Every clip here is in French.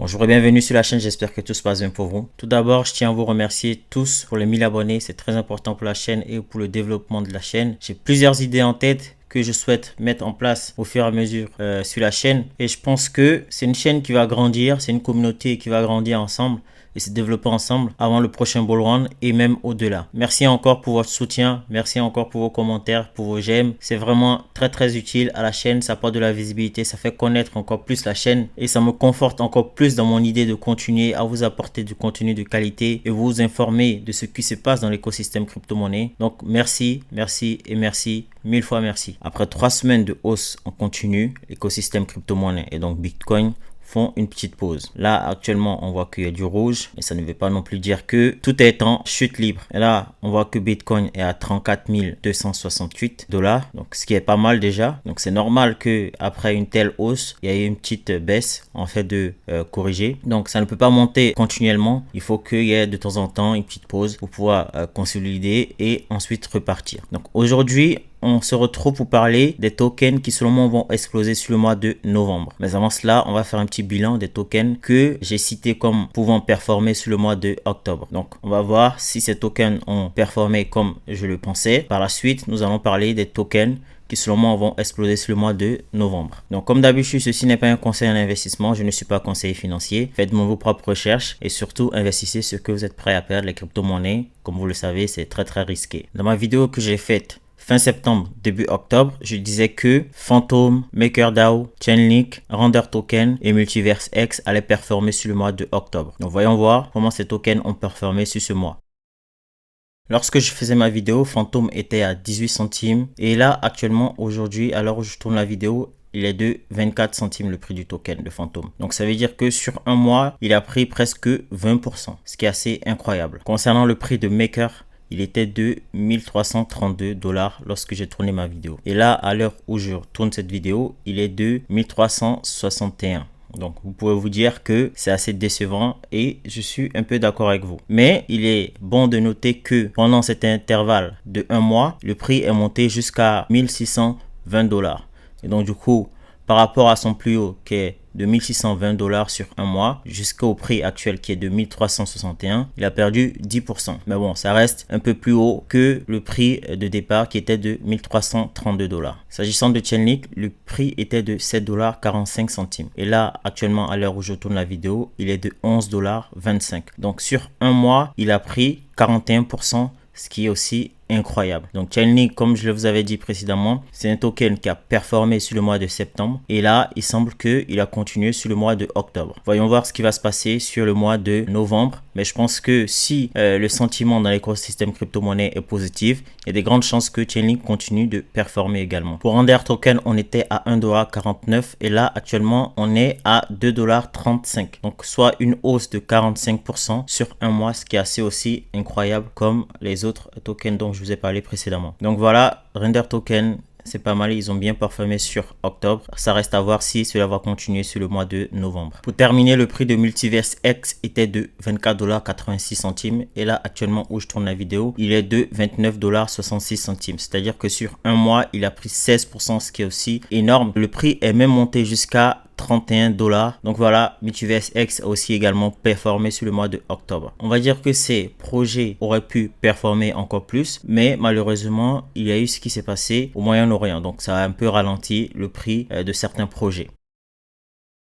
Bonjour et bienvenue sur la chaîne, j'espère que tout se passe bien pour vous. Tout d'abord, je tiens à vous remercier tous pour les 1000 abonnés, c'est très important pour la chaîne et pour le développement de la chaîne. J'ai plusieurs idées en tête que je souhaite mettre en place au fur et à mesure sur la chaîne. Et je pense que c'est une chaîne qui va grandir, c'est une communauté qui va grandir ensemble et se développer ensemble avant le prochain bull run et même au-delà. Merci encore pour votre soutien, merci encore pour vos commentaires, pour vos j'aime. C'est vraiment très utile à la chaîne, ça apporte de la visibilité, ça fait connaître encore plus la chaîne et ça me conforte encore plus dans mon idée de continuer à vous apporter du contenu de qualité et vous informer de ce qui se passe dans l'écosystème crypto-monnaie. Donc merci, mille fois merci. Après 3 semaines de hausse en continu, l'écosystème crypto-monnaie et donc Bitcoin font une petite pause. Là, actuellement, on voit qu'il y a du rouge, mais ça ne veut pas non plus dire que tout est en chute libre. Et là, on voit que Bitcoin est à 34 268 $, donc ce qui est pas mal déjà. Donc c'est normal que après une telle hausse, il y ait une petite baisse en fait de corriger. Donc ça ne peut pas monter continuellement. Il faut qu'il y ait de temps en temps une petite pause pour pouvoir consolider et ensuite repartir. Donc aujourd'hui, on se retrouve pour parler des tokens qui selon moi vont exploser sur le mois de novembre. Mais avant cela, on va faire un petit bilan des tokens que j'ai cités comme pouvant performer sur le mois de octobre. Donc, on va voir si ces tokens ont performé comme je le pensais. Par la suite, nous allons parler des tokens qui selon moi vont exploser sur le mois de novembre. Donc comme d'habitude, ceci n'est pas un conseil en investissement, je ne suis pas conseiller financier. Faites vos propres recherches et surtout investissez ce que vous êtes prêt à perdre. Les crypto-monnaies, comme vous le savez, c'est très risqué. Dans ma vidéo que j'ai faite fin septembre, début octobre, je disais que Phantom, MakerDAO, Chainlink, Render Token et Multiverse X allaient performer sur le mois de octobre. Donc voyons voir comment ces tokens ont performé sur ce mois. Lorsque je faisais ma vidéo, Phantom était à 18 centimes et là actuellement aujourd'hui, à l'heure où je tourne la vidéo, il est de 24 centimes le prix du token de Phantom. Donc ça veut dire que sur un mois, il a pris presque 20%, ce qui est assez incroyable. Concernant le prix de Maker, il était de 1332 $ lorsque j'ai tourné ma vidéo. Et là, à l'heure où je tourne cette vidéo, il est de 1361. Donc, vous pouvez vous dire que c'est assez décevant et je suis un peu d'accord avec vous. Mais il est bon de noter que pendant cet intervalle de un mois, le prix est monté jusqu'à 1620 $. Et donc, du coup, par rapport à son plus haut qui est de 1620 $ sur un mois jusqu'au prix actuel qui est de 1361, il a perdu 10%. Mais bon, ça reste un peu plus haut que le prix de départ qui était de 1332 $. S'agissant de Chainlink, le prix était de 7,45 $. Et là, actuellement, à l'heure où je tourne la vidéo, il est de 11,25 $. Donc sur un mois, il a pris 41%, ce qui est aussi incroyable. Donc Chainlink, comme je vous avais dit précédemment, c'est un token qui a performé sur le mois de septembre et là il semble qu'il a continué sur le mois de octobre. Voyons voir ce qui va se passer sur le mois de novembre, mais je pense que si le sentiment dans l'écosystème crypto-monnaie est positif, il y a des grandes chances que Chainlink continue de performer également. Pour Render Token, on était à 1,49 $ et là actuellement on est à 2,35 $. Donc soit une hausse de 45% sur un mois, ce qui est assez aussi incroyable comme les autres tokens dont je vous ai parlé précédemment. Donc voilà, Render Token, c'est pas mal, ils ont bien performé sur octobre. Ça reste à voir si cela va continuer sur le mois de novembre. Pour terminer, le prix de Multiverse X était de 24,86 $. Et là, actuellement où je tourne la vidéo, il est de 29,66 $. C'est-à-dire que sur un mois, il a pris 16%, ce qui est aussi énorme. Le prix est même monté jusqu'à 31 $. Donc voilà, Multiverse X a aussi également performé sur le mois de octobre. On va dire que ces projets auraient pu performer encore plus, mais malheureusement, il y a eu ce qui s'est passé au Moyen-Orient. Donc ça a un peu ralenti le prix de certains projets.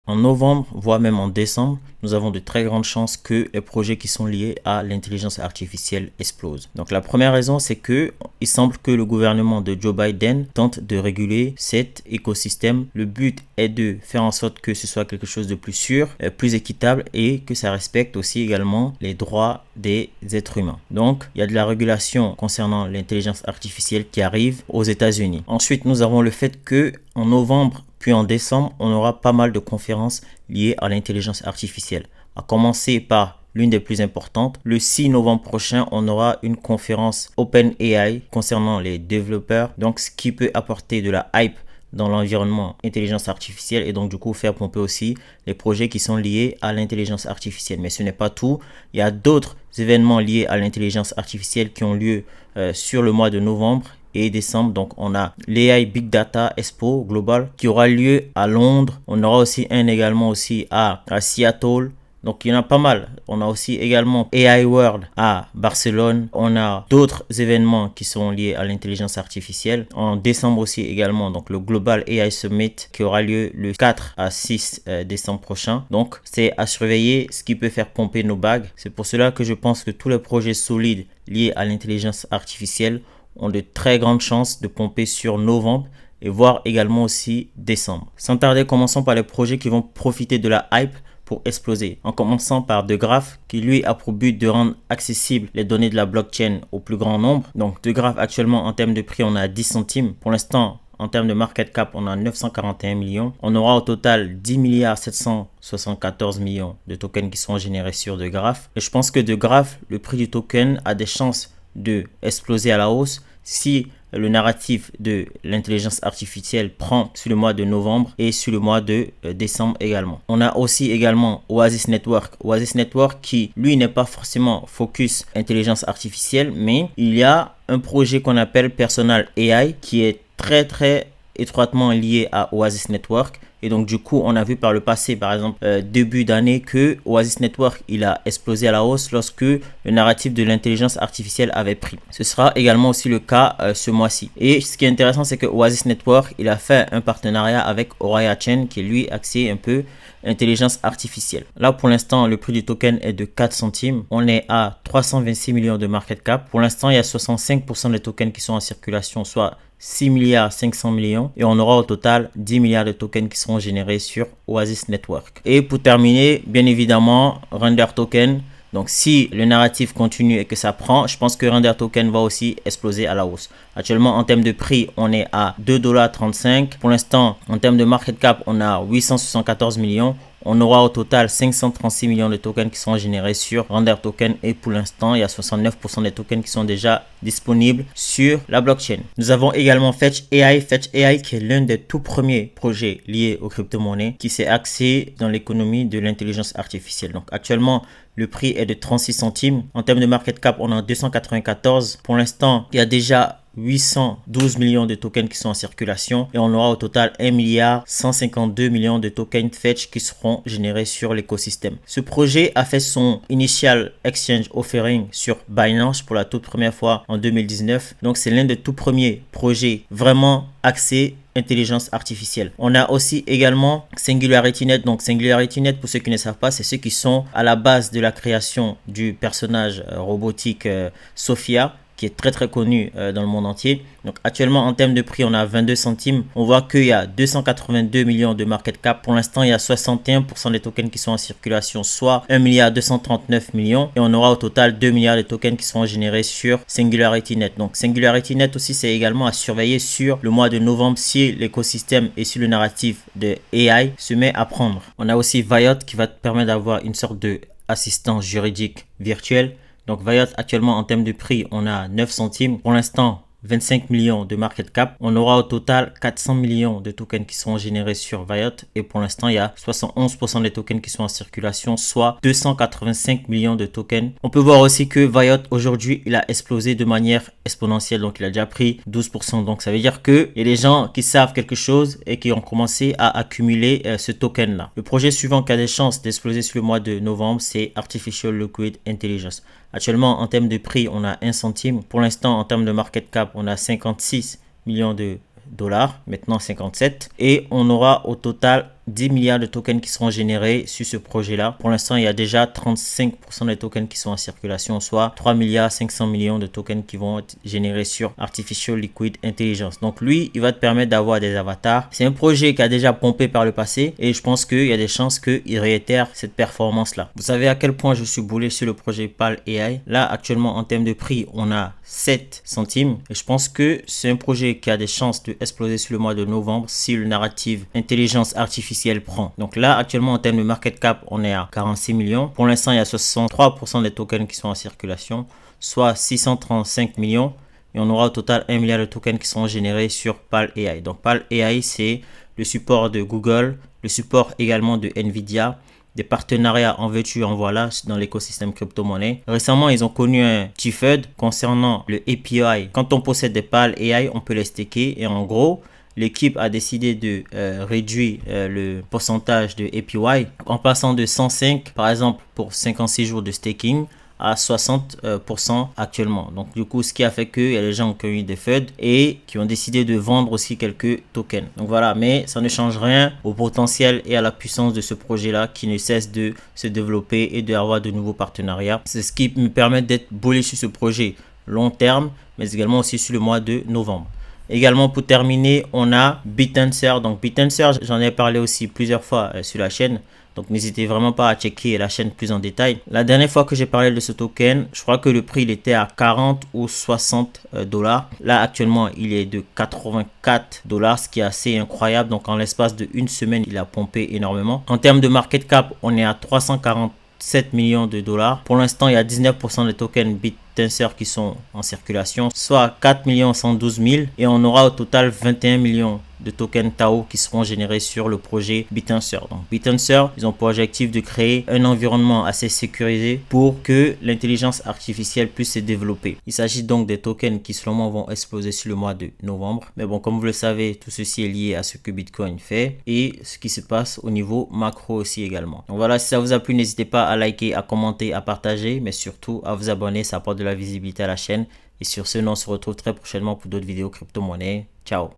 En novembre, voire même en décembre, nous avons de très grandes chances que les projets qui sont liés à l'intelligence artificielle explosent. Donc la première raison, c'est que il semble que le gouvernement de Joe Biden tente de réguler cet écosystème. Le but est de faire en sorte que ce soit quelque chose de plus sûr, plus équitable et que ça respecte aussi également les droits des êtres humains. Donc il y a de la régulation concernant l'intelligence artificielle qui arrive aux États-Unis. Ensuite, nous avons le fait que en novembre, puis en décembre, on aura pas mal de conférences liées à l'intelligence artificielle. À commencer par l'une des plus importantes. Le 6 novembre prochain, on aura une conférence OpenAI concernant les développeurs. Donc, ce qui peut apporter de la hype dans l'environnement intelligence artificielle et donc du coup faire pomper aussi les projets qui sont liés à l'intelligence artificielle. Mais ce n'est pas tout. Il y a d'autres événements liés à l'intelligence artificielle qui ont lieu sur le mois de novembre et décembre. Donc on a l'AI Big Data Expo Global qui aura lieu à Londres. On aura aussi un également aussi à Seattle. Donc il y en a pas mal. On a aussi également AI World à Barcelone. On a d'autres événements qui sont liés à l'intelligence artificielle. En décembre aussi également, donc le Global AI Summit qui aura lieu le 4 à 6 décembre prochain. Donc c'est à surveiller, ce qui peut faire pomper nos bagues. C'est pour cela que je pense que tous les projets solides liés à l'intelligence artificielle ont de très grandes chances de pomper sur novembre et voire également aussi décembre. Sans tarder, commençons par les projets qui vont profiter de la hype pour exploser, en commençant par De Graph qui lui a pour but de rendre accessibles les données de la blockchain au plus grand nombre. Donc De Graph actuellement en termes de prix on a 10 centimes. Pour l'instant en termes de market cap on a 941 millions. On aura au total 10 milliards 774 millions de tokens qui seront générés sur De Graph. Et je pense que De Graph, le prix du token a des chances de exploser à la hausse si le narratif de l'intelligence artificielle prend sur le mois de novembre et sur le mois de décembre également. On a aussi également Oasis Network. Oasis Network qui, lui, n'est pas forcément focus intelligence artificielle, mais il y a un projet qu'on appelle Personal AI qui est très étroitement lié à Oasis Network. Et donc du coup, on a vu par le passé, par exemple, début d'année, que Oasis Network, il a explosé à la hausse lorsque le narratif de l'intelligence artificielle avait pris. Ce sera également aussi le cas ce mois-ci. Et ce qui est intéressant, c'est que Oasis Network, il a fait un partenariat avec Oraya Chain, qui est lui axé un peu intelligence artificielle. Là, pour l'instant, le prix du token est de 4 centimes. On est à 326 millions de market cap. Pour l'instant, il y a 65% des tokens qui sont en circulation, soit 6 milliards 500 millions, et on aura au total 10 milliards de tokens qui seront générés sur Oasis Network. Et pour terminer, bien évidemment, Render Token. Donc si le narratif continue et que ça prend, je pense que Render Token va aussi exploser à la hausse. Actuellement, en termes de prix, on est à 2,35 $. Pour l'instant, en termes de market cap, on a 874 millions. On aura au total 536 millions de tokens qui seront générés sur Render Token. Et pour l'instant, il y a 69% des tokens qui sont déjà disponibles sur la blockchain. Nous avons également Fetch AI. Fetch AI qui est l'un des tout premiers projets liés aux crypto-monnaies qui s'est axé dans l'économie de l'intelligence artificielle. Donc actuellement, le prix est de 36 centimes. En termes de market cap, on est en 294. Pour l'instant, il y a déjà 812 millions de tokens qui sont en circulation et on aura au total 1 milliard 152 millions de tokens Fetch qui seront générés sur l'écosystème. Ce projet a fait son initial exchange offering sur Binance pour la toute première fois en 2019. Donc c'est l'un des tout premiers projets vraiment axés intelligence artificielle. On a aussi également SingularityNet. Donc SingularityNet, pour ceux qui ne savent pas, c'est ceux qui sont à la base de la création du personnage robotique Sophia, qui est très connu dans le monde entier. Donc actuellement en termes de prix, on a 22 centimes. On voit qu'il y a 282 millions de market cap. Pour l'instant, il y a 61% des tokens qui sont en circulation, soit 1 milliard 239 millions. Et on aura au total 2 milliards de tokens qui seront générés sur SingularityNet. Donc SingularityNet aussi, c'est également à surveiller sur le mois de novembre si l'écosystème et si le narratif de AI se met à prendre. On a aussi Viot qui va te permettre d'avoir une sorte de assistance juridique virtuelle. Donc Viot actuellement en termes de prix, on a 9 centimes. Pour l'instant, 25 millions de market cap. On aura au total 400 millions de tokens qui seront générés sur Viot. Et pour l'instant, il y a 71% des tokens qui sont en circulation, soit 285 millions de tokens. On peut voir aussi que Viot aujourd'hui, il a explosé de manière exponentielle. Donc, il a déjà pris 12%. Donc, ça veut dire qu'il y a des gens qui savent quelque chose et qui ont commencé à accumuler ce token-là. Le projet suivant qui a des chances d'exploser sur le mois de novembre, c'est Artificial Liquid Intelligence. Actuellement, en termes de prix, on a 1 centime. Pour l'instant, en termes de market cap, on a 56 millions de dollars, maintenant 57. Et on aura au total 10 milliards de tokens qui seront générés sur ce projet-là. Pour l'instant, il y a déjà 35% des tokens qui sont en circulation, soit 3 milliards 500 millions de tokens qui vont être générés sur Artificial Liquid Intelligence. Donc lui, il va te permettre d'avoir des avatars. C'est un projet qui a déjà pompé par le passé et je pense qu'il y a des chances qu'il réitère cette performance-là. Vous savez à quel point je suis bullish sur le projet PAL AI. Là, actuellement, en termes de prix, on a 7 centimes et je pense que c'est un projet qui a des chances de exploser sur le mois de novembre si le narrative intelligence artificielle prend. Donc là, actuellement, en termes de market cap, on est à 46 millions. Pour l'instant, il y a 63% des tokens qui sont en circulation, soit 635 millions. Et on aura au total 1 milliard de tokens qui seront générés sur PAL AI. Donc PAL AI, c'est le support de Google, le support également de Nvidia, des partenariats en veux-tu en voilà dans l'écosystème crypto-monnaie. Récemment, ils ont connu un petit FUD concernant le API. Quand on possède des PAL AI, on peut les staker et en gros, l'équipe a décidé de réduire le pourcentage de APY en passant de 105 par exemple pour 56 jours de staking à 60% actuellement. Donc du coup, ce qui a fait qu'il y a des gens qui ont eu des FUD et qui ont décidé de vendre aussi quelques tokens. Donc voilà, mais ça ne change rien au potentiel et à la puissance de ce projet-là qui ne cesse de se développer et d'avoir de nouveaux partenariats. C'est ce qui me permet d'être bullish sur ce projet long terme, mais également aussi sur le mois de novembre. Également pour terminer, on a Bitenser. Donc Bitenser, j'en ai parlé aussi plusieurs fois sur la chaîne. Donc n'hésitez vraiment pas à checker la chaîne plus en détail. La dernière fois que j'ai parlé de ce token, je crois que le prix il était à 40 ou 60 dollars. Là actuellement il est de 84 dollars, ce qui est assez incroyable. Donc en l'espace de une semaine, il a pompé énormément. En termes de market cap, on est à 347 millions de dollars. Pour l'instant, il y a 19% des tokens Bitenser qui sont en circulation, soit 4 112 000 et on aura au total 21 millions de tokens Tao qui seront générés sur le projet Bitenser. Donc Bitenser, ils ont pour objectif de créer un environnement assez sécurisé pour que l'intelligence artificielle puisse se développer. Il s'agit donc des tokens qui selon moi vont exploser sur le mois de novembre. Mais bon, comme vous le savez, tout ceci est lié à ce que Bitcoin fait et ce qui se passe au niveau macro aussi également. Donc voilà, si ça vous a plu, n'hésitez pas à liker, à commenter, à partager, mais surtout à vous abonner, ça apporte de la visibilité à la chaîne. Et sur ce, on se retrouve très prochainement pour d'autres vidéos crypto-monnaie. Ciao!